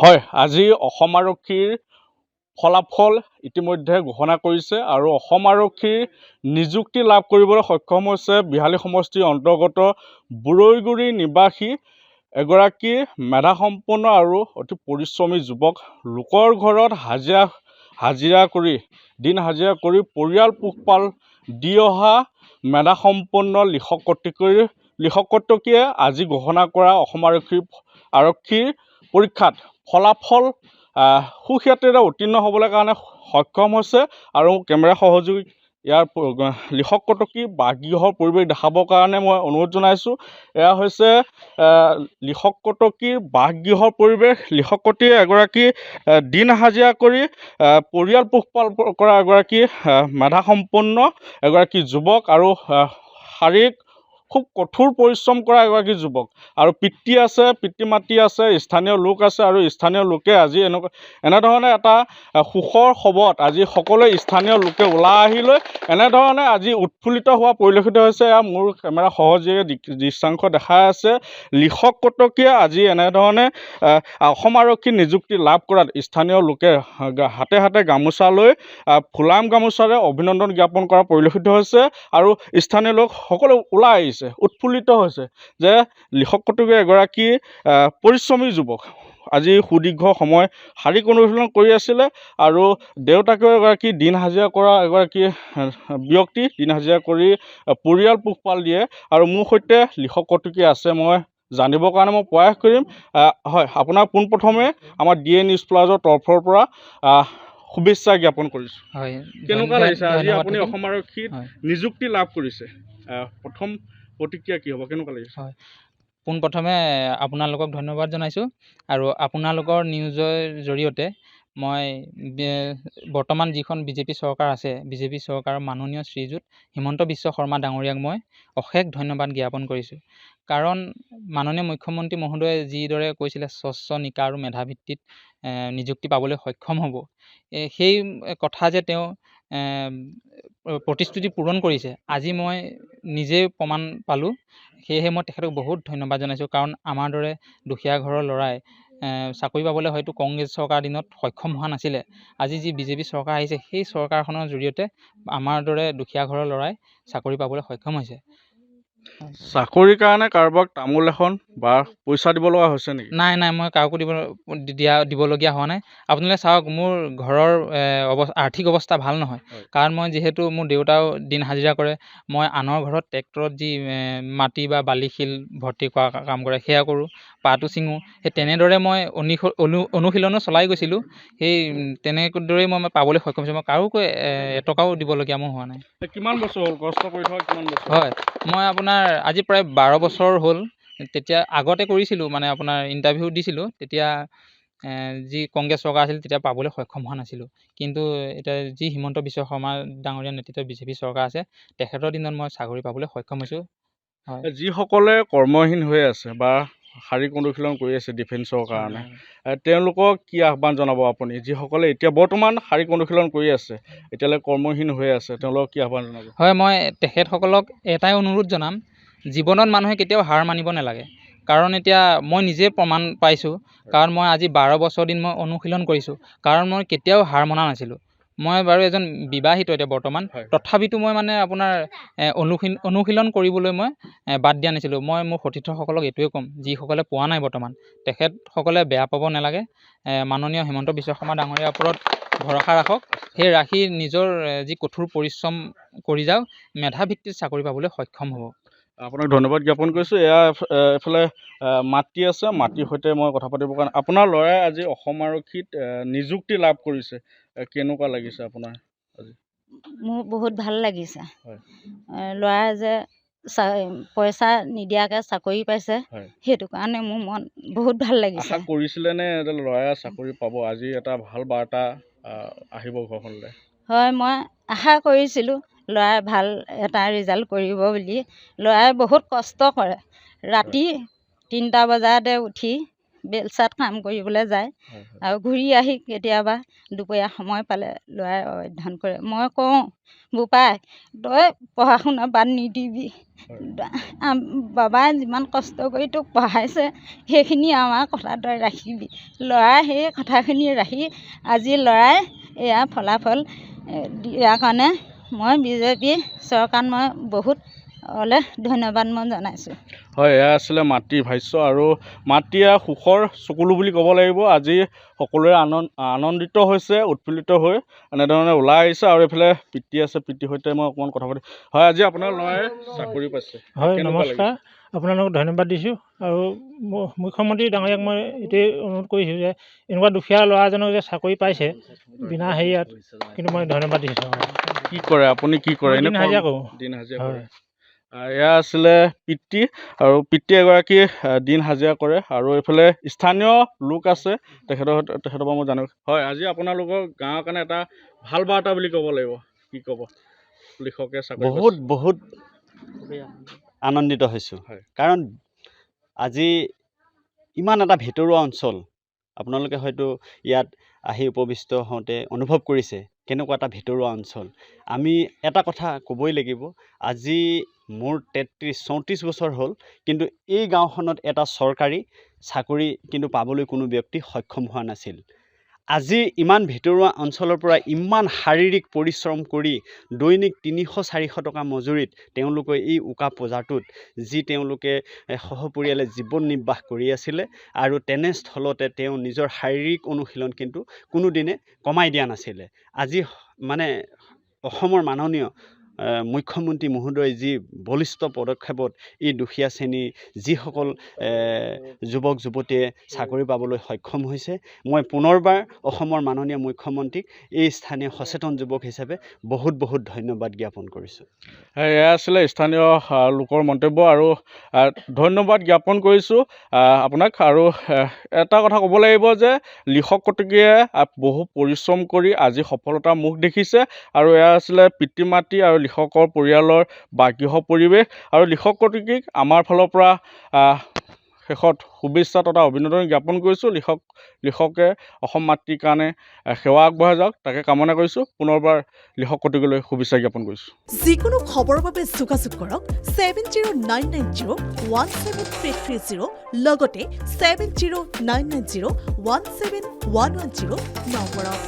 হয়, আজি অসম আৰক্ষীৰ ফলাফল ইতিমধ্যে ঘোষণা কৰিছে আৰু অসম আৰক্ষীৰ নিযুক্তি লাভ কৰিবলৈ সক্ষম হৈছে বিহালী সমষ্টিৰ অন্তৰ্গত বুৰৈগুৰি নিবাসী এগৰাকী মেধাসম্পন্ন আৰু অতি পৰিশ্ৰমী যুৱক। লোকৰ ঘৰত হাজিৰা কৰি দিন হাজিৰা কৰি পৰিয়াল পোহপাল দি অহা মেধাসম্পন্ন লিখকতকীয়ে আজি ঘোষণা কৰা অসম আৰক্ষীৰ পৰীক্ষাত ফলাফল সুখ্যাতিৰে উত্তীৰ্ণ হ'বলৈ কাৰণে সক্ষম হৈছে আৰু কেমেৰা সহযোগী ইয়াৰ লিখকতকী বাসগৃহৰ পৰিৱেশ দেখাবৰ কাৰণে মই অনুৰোধ জনাইছোঁ। এয়া হৈছে লিখকতকীৰ বাসগৃহৰ পৰিৱেশ। লিখকতীয়ে এগৰাকী দিন হাজিৰা কৰি পৰিয়াল পোহপাল কৰা এগৰাকী মেধাসম্পন্ন এগৰাকী যুৱক আৰু শাৰীৰিক খুব কঠোৰ পৰিশ্ৰম কৰা এগৰাকী যুৱক আৰু পিতৃ মাতৃ আছে, স্থানীয় লোক আছে আৰু স্থানীয় লোকে আজি এনেধৰণে এটা সুখৰ খবৰত আজি সকলোৱে স্থানীয় লোকে ওলাই আহি লৈ এনেধৰণে আজি উৎফুল্লিত হোৱা পৰিলক্ষিত হৈছে। এয়া মোৰ কেমেৰা সহযোগে দৃশ্যাংশ দেখাই আছে। লিখকতকীয়ে আজি এনেধৰণে অসম আৰক্ষীৰ নিযুক্তি লাভ কৰাত স্থানীয় লোকে হাতে হাতে গামোচা লৈ ফুলাম গামোচাৰে অভিনন্দন জ্ঞাপন কৰা পৰিলক্ষিত হৈছে আৰু স্থানীয় লোক সকলো ওলাই আহিছে, উৎফুল্লিত হৈছে যে লিখকতকীয়ে এগৰাকী পৰিশ্ৰমী যুৱক আজি সুদীৰ্ঘ সময় শাৰীৰিক অনুশীলন কৰি আছিলে আৰু দেউতাকেও এগৰাকী দিন হাজিৰা কৰা এগৰাকী ব্যক্তি, দিন হাজিৰা কৰি পৰিয়াল পোহপাল দিয়ে আৰু মোৰ সৈতে লিখকতকী আছে। মই জানিবৰ কাৰণে মই প্ৰয়াস কৰিম। হয়, আপোনাক পোনপ্ৰথমে আমাৰ DA নিউজ প্লাজৰ তৰফৰ পৰা শুভেচ্ছা জ্ঞাপন কৰিছোঁ। হয়, কেনেকুৱা লাগিছে আজি আপুনি অসম আৰক্ষীত নিযুক্তি লাভ কৰিছে? প্ৰথম প্ৰতিক্ৰিয়া কি হ'ব, কেনেকুৱা লাগিছে? হয়, পোনপ্ৰথমে আপোনালোকক ধন্যবাদ জনাইছোঁ আৰু আপোনালোকৰ নিউজৰ জৰিয়তে মই বৰ্তমান যিখন বিজেপি চৰকাৰ আছে, বিজেপি চৰকাৰৰ মাননীয় শ্ৰীযুত হিমন্ত বিশ্ব শৰ্মা ডাঙৰীয়াক মই অশেষ ধন্যবাদ জ্ঞাপন কৰিছোঁ। কাৰণ মাননীয় মুখ্যমন্ত্ৰী মহোদয়ে যিদৰে কৈছিলে স্বচ্ছ নিকা আৰু মেধাভিত্তিত নিযুক্তি পাবলৈ সক্ষম হ'ব, সেই কথা যে তেওঁ প্ৰতিশ্ৰুতি পূৰণ কৰিছে আজি মই নিজেই প্ৰমাণ পালোঁ। সেয়েহে মই তেখেতক বহুত ধন্যবাদ জনাইছোঁ। কাৰণ আমাৰ দৰে দুখীয়া ঘৰৰ ল'ৰাই চাকৰি পাবলৈ হয়তো কংগ্ৰেছ চৰকাৰ দিনত সক্ষম হোৱা নাছিলে। আজি যি বিজেপি চৰকাৰ আহিছে, সেই চৰকাৰখনৰ জৰিয়তে আমাৰ দৰে দুখীয়া ঘৰৰ ল'ৰাই চাকৰি পাবলৈ সক্ষম হৈছে। চাকৰিৰ কাৰণে কাৰোবাক তামোল এখন বা পইচা দিব লগা হৈছে নেকি? নাই, মই কাকো দিবলগীয়া হোৱা নাই। আপোনালোকে চাওক, মোৰ ঘৰৰ আৰ্থিক অৱস্থা ভাল নহয়। কাৰণ মই যিহেতু মোৰ দেউতাও দিন হাজিৰা কৰে, মই আনৰ ঘৰত ট্ৰেক্টৰত যি মাটি বা বালিশিল ভৰ্তি কৰা কাম কৰে সেয়া কৰোঁ, পাতো ছিঙোঁ। সেই তেনেদৰে মই অনুশীলনো চলাই গৈছিলোঁ। সেই তেনেদৰেই মই পাবলৈ সক্ষম হৈছোঁ। মই কাৰোকো এটকাও দিবলগীয়া মোৰ হোৱা নাই। কিমান বছৰ হ'ল কষ্ট কৰি থকা? কিমান বছৰ? হয়, মই আপোনাৰ আজি প্ৰায় 12 বছৰ হ'ল। তেতিয়া আগতে কৰিছিলোঁ, মানে আপোনাৰ ইণ্টাৰভিউ দিছিলোঁ। তেতিয়া যি কংগ্ৰেছ চৰকাৰ আছিল তেতিয়া পাবলৈ সক্ষম হোৱা নাছিলোঁ। কিন্তু এতিয়া যি হিমন্ত বিশ্ব শৰ্মা ডাঙৰীয়াৰ নেতৃত্বত বিজেপি চৰকাৰ আছে, তেখেতৰ দিনত মই চাকৰি পাবলৈ সক্ষম হৈছোঁ। হয়, যিসকলে কৰ্মহীন হৈ আছে বা শাৰীৰিক অনুশীলন কৰি আছে ডিফেন্সৰ কাৰণে, তেওঁলোকক কি আহ্বান জনাব আপুনি? যিসকলে এতিয়া বৰ্তমান শাৰীৰিক অনুশীলন কৰি আছে, এতিয়ালৈ কৰ্মহীন হৈ আছে, তেওঁলোকক কি আহ্বান জনাব? হয়, মই তেখেতসকলক এটাই অনুৰোধ জনাম, জীৱনত মানুহে কেতিয়াও হাৰ মানিব নালাগে। কাৰণ এতিয়া মই নিজে প্ৰমাণ পাইছোঁ। কাৰণ মই আজি 12 বছৰ দিন মই অনুশীলন কৰিছোঁ। কাৰণ মই কেতিয়াও হাৰ মনা নাছিলোঁ। মই বাৰু এজন বিবাহিত এতিয়া বৰ্তমান, তথাপিতো মই মানে আপোনাৰ অনুশীলন কৰিবলৈ মই বাদ দিয়া নাছিলোঁ। মই মোৰ সতীৰ্থসকলক এইটোৱে ক'ম, যিসকলে পোৱা নাই বৰ্তমান, তেখেতসকলে বেয়া পাব নালাগে। মাননীয় হিমন্ত বিশ্ব শৰ্মা ডাঙৰীয়াৰ ওপৰত ভৰসা ৰাখক। সেই ৰাখি নিজৰ যি কঠোৰ পৰিশ্ৰম কৰি যাওক, মেধাভিত্তিত চাকৰি পাবলৈ সক্ষম হ'ব। আপোনাক ধন্যবাদ জ্ঞাপন কৰিছোঁ। এফালে মাতৃ আছে, মাতৃৰ সৈতে মই কথা পাতিবৰ কাৰণে। আপোনাৰ ল'ৰাই আজি অসম আৰক্ষীত নিযুক্তি লাভ কৰিছে, কেনেকুৱা লাগিছে আপোনাৰ আজি? মোৰ বহুত ভাল লাগিছে। ল'ৰাই যে পইচা নিদিয়াকৈ চাকৰি পাইছে, সেইটো কাৰণে মোৰ মন বহুত ভাল লাগিছে। আশা কৰিছিলেনে ল'ৰাই চাকৰি পাব? আজি এটা ভাল বাৰ্তা আহিব ঘৰখনলৈ? হয়, মই আশা কৰিছিলোঁ ল'ৰাই ভাল এটা ৰিজাল্ট কৰিব বুলি। ল'ৰাই বহুত কষ্ট কৰে। ৰাতি 3টা বজাতে উঠি বেলচাত কাম কৰিবলৈ যায় আৰু ঘূৰি আহি কেতিয়াবা দুপৰীয়া সময় পালে ল'ৰাই অধ্যয়ন কৰে। মই কওঁ বোপাই তই পঢ়া শুনা বাদ নিদিবি, বাবাই যিমান কষ্ট কৰি তোক পঢ়াইছে সেইখিনি আমাৰ কথা তই ৰাখিবি। ল'ৰাই সেই কথাখিনি ৰাখি আজি ল'ৰাই এয়া ফলাফল দিয়াৰ কাৰণে মই বিজেপি চৰকাৰক মই বহুত ধন্যবাদ মই জনাইছোঁ। হয়, এয়া আছিলে মাতৃভাষ্য আৰু মাতৃয়ে সুখৰ চকুলো বুলি ক'ব লাগিব। আজি সকলোৱে আনন্দিত হৈছে, উৎফুল্লিত হৈ এনেধৰণে ওলাই আহিছে। আৰু এইফালে পিতৃ আছে, পিতৃৰ সৈতে মই অকণমান কথা পাতিম। হয়, আজি আপোনাৰ ল'ৰাই চাকৰি পাইছে। হয়, নমস্কাৰ। আপোনালোকক ধন্যবাদ দিছোঁ। আৰু মুখ্যমন্ত্ৰী ডাঙৰীয়াক মই এইটোৱে অনুৰোধ কৰিছোঁ যে এনেকুৱা দুখীয়া ল'ৰা এজনক যে চাকৰি পাইছে বিনা হেৰিয়াত, কিন্তু মই ধন্যবাদ দিছোঁ। কি কৰে আপুনি? কি কৰে? দিন হাজিৰা কৰোঁ। দিন হাজিৰা কৰে। এয়া আছিলে পিতৃ, আৰু পিতৃ এগৰাকী দিন হাজিৰা কৰে। আৰু এইফালে স্থানীয় লোক আছে, তেখেতৰ পৰা মই জানো। হয়, আজি আপোনালোকৰ গাঁৱৰ কাৰণে এটা ভাল বাৰ্তা বুলি ক'ব লাগিব। কি ক'ব? লিখকে চাকৰি বহুত আনন্দিত হৈছোঁ। কাৰণ আজি ইমান এটা ভিতৰুৱা অঞ্চল, আপোনালোকে হয়তো ইয়াত আহি উপবিষ্ট হওঁতে অনুভৱ কৰিছে কেনেকুৱা এটা ভিতৰুৱা অঞ্চল। আমি এটা কথা ক'বই লাগিব, আজি মোৰ 33-34 বছৰ হ'ল, কিন্তু এই গাঁওখনত এটা চৰকাৰী চাকৰি কিন্তু পাবলৈ কোনো ব্যক্তি সক্ষম হোৱা নাছিল। আজি ইমান ভিতৰুৱা অঞ্চলৰ পৰা ইমান শাৰীৰিক পৰিশ্ৰম কৰি দৈনিক 300-400 টকা মজুৰিত তেওঁলোকে এই উকা পজাটোত যি তেওঁলোকে সহপৰিয়ালে জীৱন নিৰ্বাহ কৰি আছিলে, আৰু তেনেস্থলতে তেওঁ নিজৰ শাৰীৰিক অনুশীলন কিন্তু কোনোদিনে কমাই দিয়া নাছিলে। আজি মানে অসমৰ মাননীয় মুখ্যমন্ত্ৰী মহোদয় যি বলিষ্ঠ পদক্ষেপত এই দুখীয়া শ্ৰেণীৰ যিসকল যুৱক যুৱতীয়ে চাকৰি পাবলৈ সক্ষম হৈছে, মই পুনৰবাৰ অসমৰ মাননীয় মুখ্যমন্ত্ৰীক এই স্থানীয় সচেতন যুৱক হিচাপে বহুত ধন্যবাদ জ্ঞাপন কৰিছোঁ। এয়া আছিলে স্থানীয় লোকৰ মন্তব্য, আৰু ধন্যবাদ জ্ঞাপন কৰিছোঁ আপোনাক। আৰু এটা কথা ক'ব লাগিব যে লিখক কটকীয়ে বহু পৰিশ্ৰম কৰি আজি সফলতাৰ মুখ দেখিছে। আৰু এয়া আছিলে পিতৃ মাতৃ আৰু লিখকৰ পৰিয়ালৰ বাকীহ পৰিৱেশ। আৰু লিখক কটকীক আমাৰ ফালৰ পৰা শেষত শুভেচ্ছা তথা অভিনন্দন জ্ঞাপন কৰিছোঁ। লিখকে অসম মাতৃৰ কাৰণে সেৱা আগবঢ়াই যাওক, তাকে কামনা কৰিছোঁ। পুনৰবাৰ লিখক কটকীলৈ শুভেচ্ছা জ্ঞাপন কৰিছোঁ। যিকোনো খবৰৰ বাবে যোগাযোগ কৰক 7099017330, লগতে 7099017110 নম্বৰত।